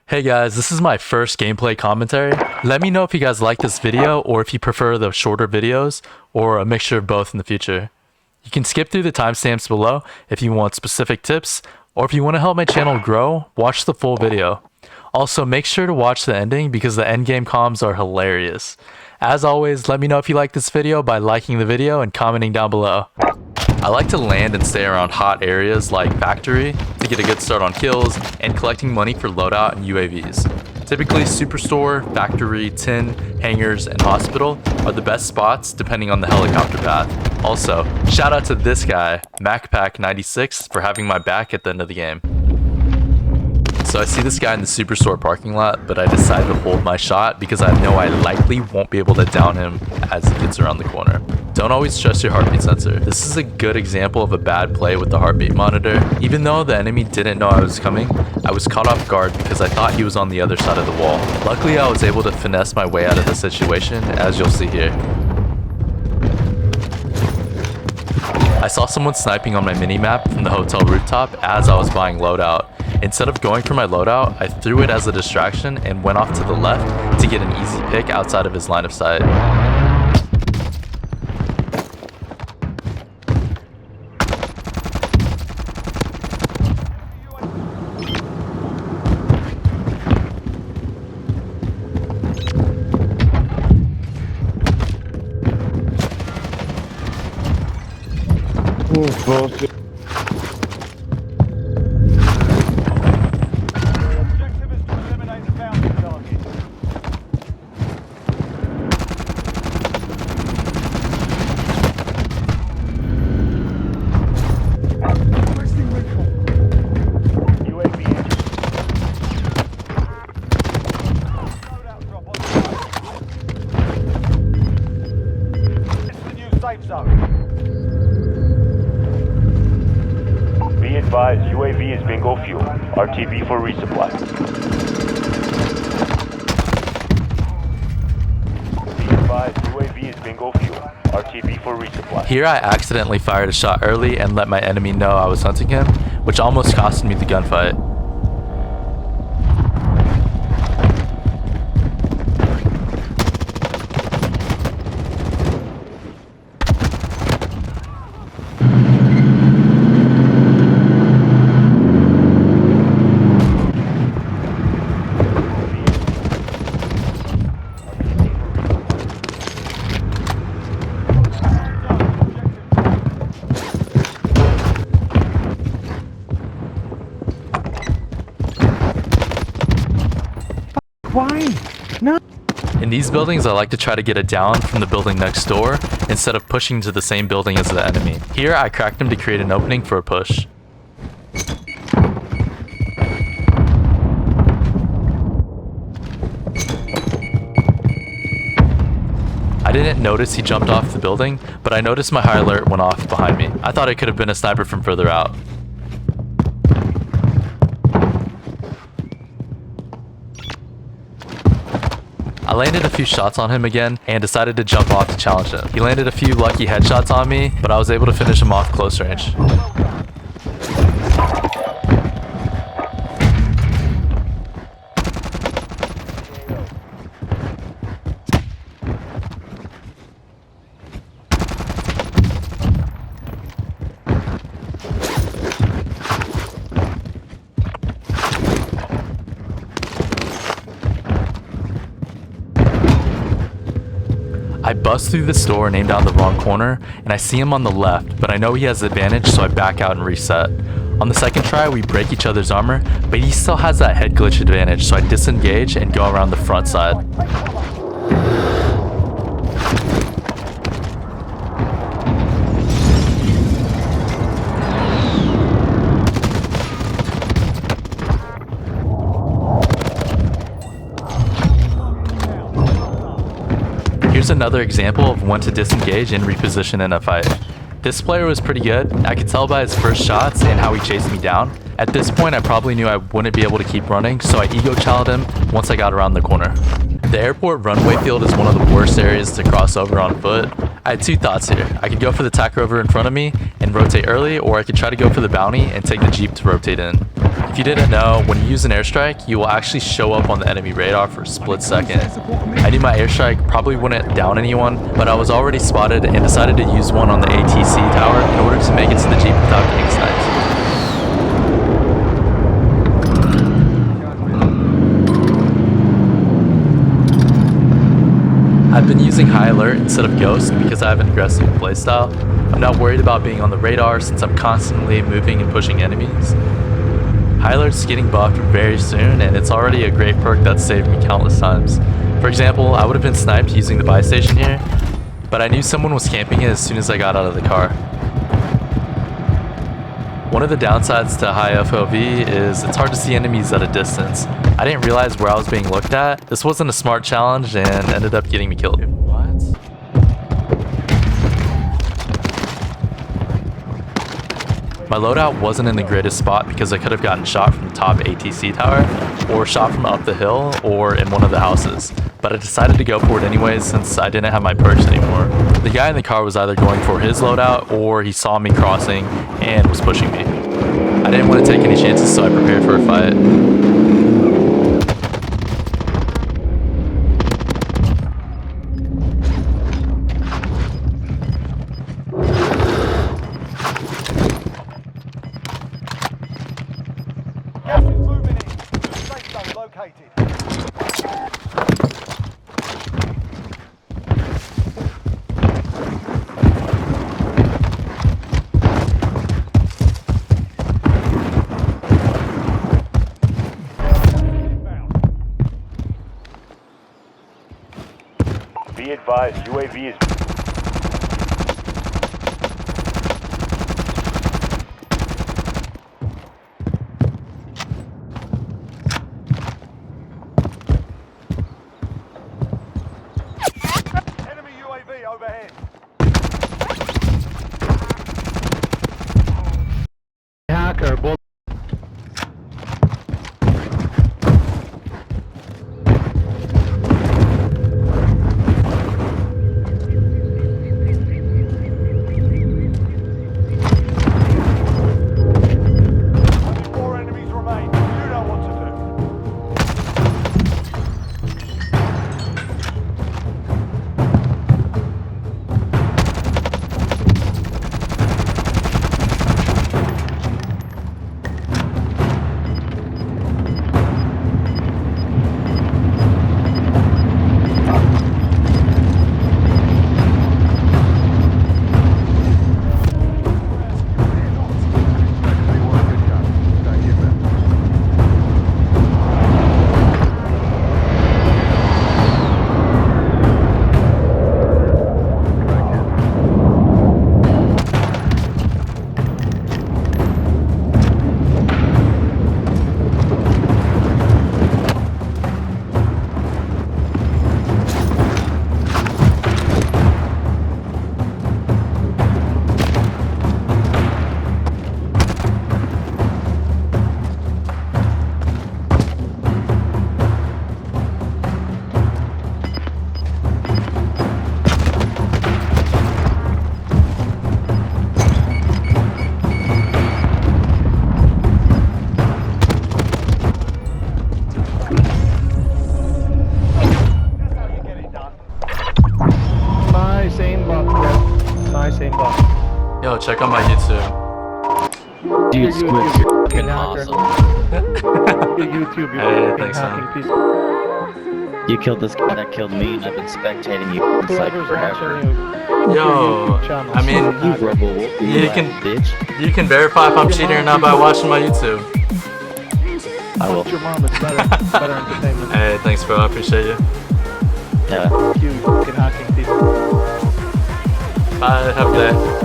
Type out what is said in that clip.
Hey guys, this is my first gameplay commentary. Let me know if you guys like this video or if you prefer the shorter videos or a mixture of both in the future. You can skip through the timestamps below if you want specific tips, or if you want to help my channel grow, watch the full video. Also, make sure to watch the ending because the endgame comms are hilarious. As always, let me know if you like this video by liking the video and commenting down below. I like to land and stay around hot areas like Factory to get a good start on kills and collecting money for loadout and UAVs. Typically Superstore, Factory, Tin, Hangars, and Hospital are the best spots depending on the helicopter path. Also, shout out to this guy, MacPack96, for having my back at the end of the game. So I see this guy in the Superstore parking lot, but I decided to hold my shot because I know I likely won't be able to down him as he gets around the corner. Don't always trust your heartbeat sensor. This is a good example of a bad play with the heartbeat monitor. Even though the enemy didn't know I was coming, I was caught off guard because I thought he was on the other side of the wall. Luckily, I was able to finesse my way out of the situation, as you'll see here. I saw someone sniping on my minimap from the hotel rooftop as I was buying loadout. Instead of going for my loadout, I threw it as a distraction and went off to the left to get an easy pick outside of his line of sight. Oh, bullshit. Objective is to eliminate the bounty target. Requesting recall. UAV entry. Loadout drop on the It's the new safe zone. Be advised, UAV is bingo fuel. RTB for resupply. Be advised, UAV is bingo fuel. RTB for resupply. Here I accidentally fired a shot early and let my enemy know I was hunting him, which almost cost me the gunfight. Why? No. In these buildings, I like to try to get it down from the building next door instead of pushing to the same building as the enemy. Here, I cracked him to create an opening for a push. I didn't notice he jumped off the building, but I noticed my high alert went off behind me. I thought it could have been a sniper from further out. I landed a few shots on him again and decided to jump off to challenge him. He landed a few lucky headshots on me, but I was able to finish him off close range. I bust through the store and aim down the wrong corner, and I see him on the left, but I know he has the advantage, so I back out and reset. On the second try, we break each other's armor, but he still has that head glitch advantage, so I disengage and go around the front side. Here's another example of when to disengage and reposition in a fight. This player was pretty good. I could tell by his first shots and how he chased me down. At this point, I probably knew I wouldn't be able to keep running, so I ego-challenged him once I got around the corner. The airport runway field is one of the worst areas to cross over on foot. I had two thoughts here. I could go for the tack rover in front of me and rotate early, or I could try to go for the bounty and take the Jeep to rotate in. If you didn't know, when you use an airstrike, you will actually show up on the enemy radar for a split second. I knew my airstrike probably wouldn't down anyone, but I was already spotted and decided to use one on the ATC tower in order to make it to the Jeep without getting sniped. I've been using High Alert instead of Ghost because I have an aggressive playstyle. I'm not worried about being on the radar since I'm constantly moving and pushing enemies. High Alert's getting buffed very soon, and it's already a great perk that saved me countless times. For example, I would have been sniped using the buy station here, but I knew someone was camping it as soon as I got out of the car. One of the downsides to high FOV is it's hard to see enemies at a distance. I didn't realize where I was being looked at. This wasn't a smart challenge and ended up getting me killed. What? My loadout wasn't in the greatest spot because I could have gotten shot from the top ATC tower, or shot from up the hill, or in one of the houses. But I decided to go for it anyways since I didn't have my perks anymore. The guy in the car was either going for his loadout or he saw me crossing and was pushing me. I didn't want to take any chances, so I prepared for a fight. Gas is moving in. New safe zone located. Be advised, UAV is... Enemy UAV overhead. Hacker, bull. Only 4 enemies remain. You know what to do. That's how you get it done. Nice aimbot, bro. Nice aimbot. Yo, check out my YouTube. Dude, Squid, you're fucking hacker. awesome. Your YouTube, you Hey, fucking thanks, man. hacking piece. You killed this guy that killed me, and I've been spectating you for like Whoever's forever. watching you. Yo, YouTube channel. I mean, You rebel wolf, you You last can- bitch. you can verify if I'm cheating or not by watching my YouTube. I will. Fuck your mom, it's better. Better entertainment. Hey, thanks bro, I appreciate you. Yeah. You fucking hacking piece. Bye, have a good day.